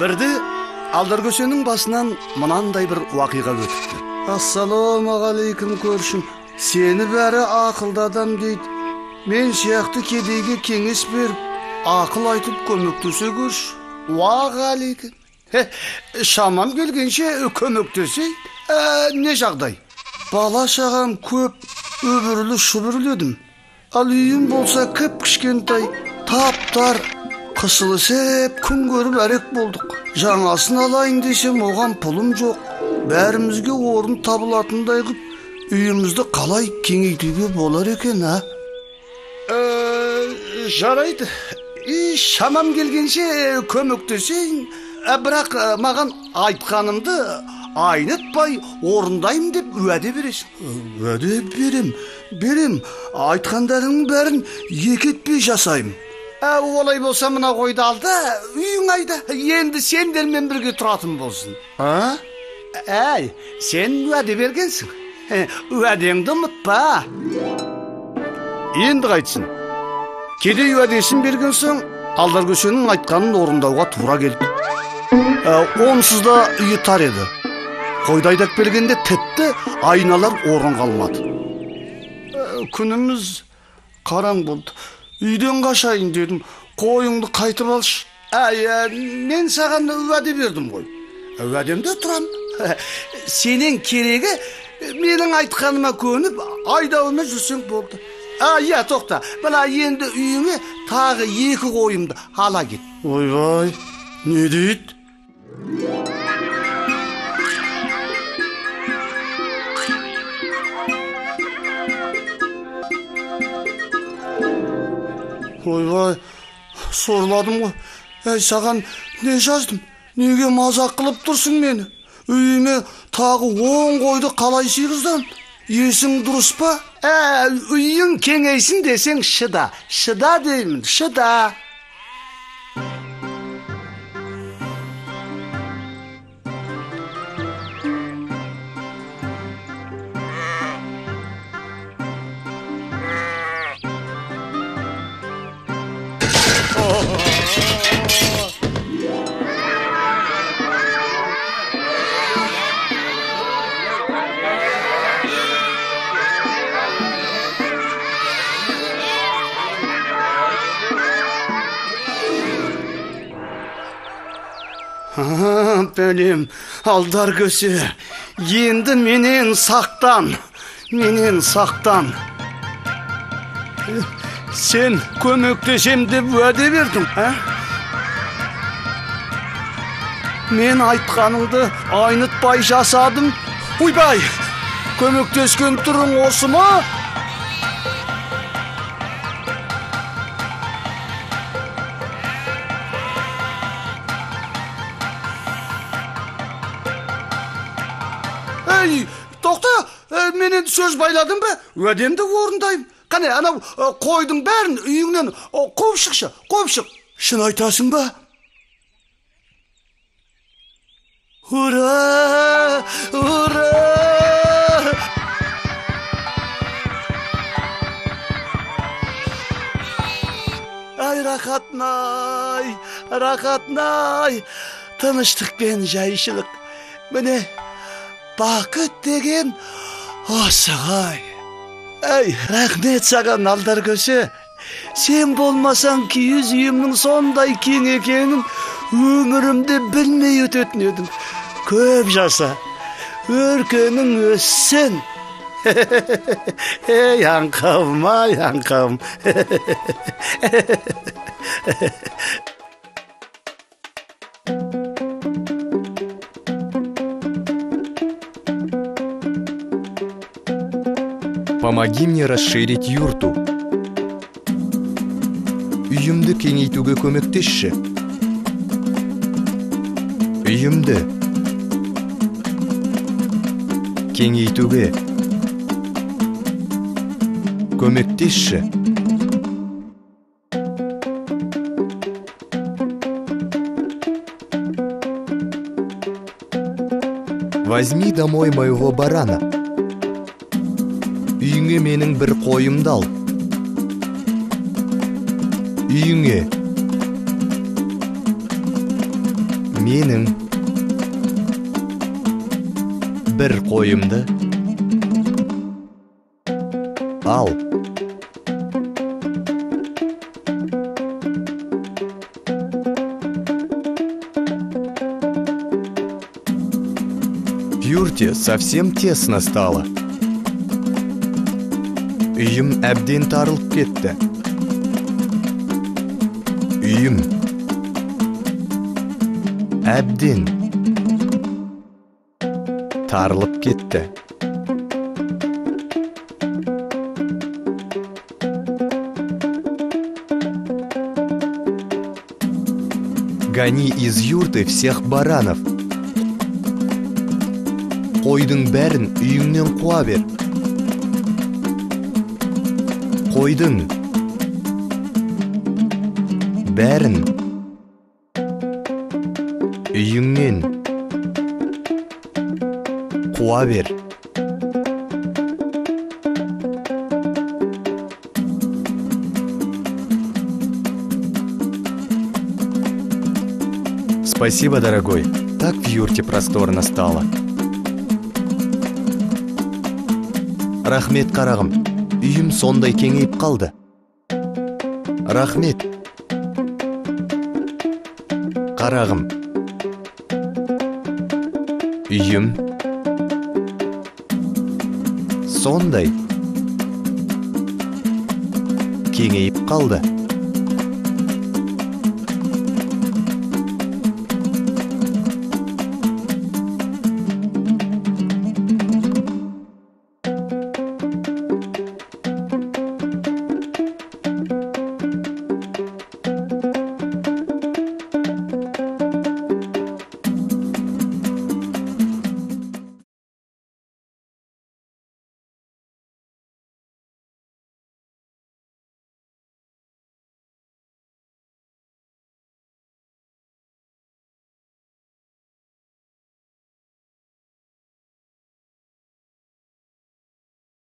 Бірді Алдаркөсенің басынан мынандай бір уақиға өтіпті. Ассалаумағалейкум көршім. Сені бәрі ақылды адам дейді. Мен сияқты кедейге кеңес беріп, ақыл айтып көмектесе көрш. Уағалейкум. Шамам келгенше көмектесей. Не жағдай? Бала шағам көп, өбірлі шүбірледім. Ал үйім болса кіп кішкентай, таптар, қысылы сеп күн көріп әрек болдық. Жаңасын алайын десем, оған пұлым жоқ. Бәрімізге орын табылатындай қып, үйімізді қалай кеңейтуге болар екен, а? Жарайды. Шамам келгенше көмектесейін. Бірақ маған айтқанымды айнытпай орындайым деп уәде бересің. Уәде берем. Айтқандарыңның бәрін екетпей жасайым. Олай болса мына қойды алды, үйің айда. Енді сендермен бірге тұратын болсын. Сен уәде бергенсің. Уәдеңді ұмытпа. Енді қайтсын. Кедей уәдесін берген соң, Алдаркөсенің айтқанын орындауға тура келді. Онсыз да үйі тар еді. Қойды айдап келгенде тіпті айналар орын қалмады. Күніміз қараң болды. Үйден қашайын дедім. Қойыңды қайтып алшы. Мен саған уәде бердім ғой. Уәдемде тұрам. Сенен керегі менің айтқаныма көніп айдауына жүрсең болды. Тоқта. Бұла енді үйіңе тағы 2 қойымды ала кет. Ойбай, не дейді? Ойбай, сорладым ғой. Саған не жаздым? Неге мазақ қылып тұрсың мені? Үйіме тағы 10 қойды қалай сыйғыздан? Есің дұрыс па? Үйің кеңейсін десең шыда. Шыда деймін, шыда. Бәлем, Алдаркөсе, енді менен сақтан. Сен көмектесем деп уәде бердің, Мен айтқаныңды айнытпай жасадым. Ойбай, көмектескен түрің осы ма? Тоқта, мен енді сөз байладым ба? Уәдемді орындайым. Қане, анау қойдың бәрін үйіңнен қуып шықшы. Шын айтасың ба? Ура! Ай, рақатнай, тыныштық пен жайшылық. Міне, бақыт деген осығай. Рахмет саған, Алдаркөсе. Сен болмасаң киіз үйімнің сондай кең екенін өмірімде білмей өтетін едім. Көп жаса, өркенің өссін. Аңқавым. Помоги мне расширить юрту. Үйімді кеңейтуге көмектесші. Үйімді кеңейтуге көмектесші. Возьми домой моего барана. Үйіңе менің бір қойымды ал. Үйіңе Менің бір қойымды ал. В юрте совсем тесно стало. Үйім әбден тарылып кетті. Үйім әбден тарылып кетті. Гони из юрты всех баранов. Қойдың бәрін үйіңнен қуа бер. Қойдың бәрін үйіңнен қуа бер. Спасибо, дорогой. Так в юрте просторно стало. Рахмет, қарағым. Үйім сондай кеңейіп қалды. Рахмет. Қарағым. Үйім сондай кеңейіп қалды.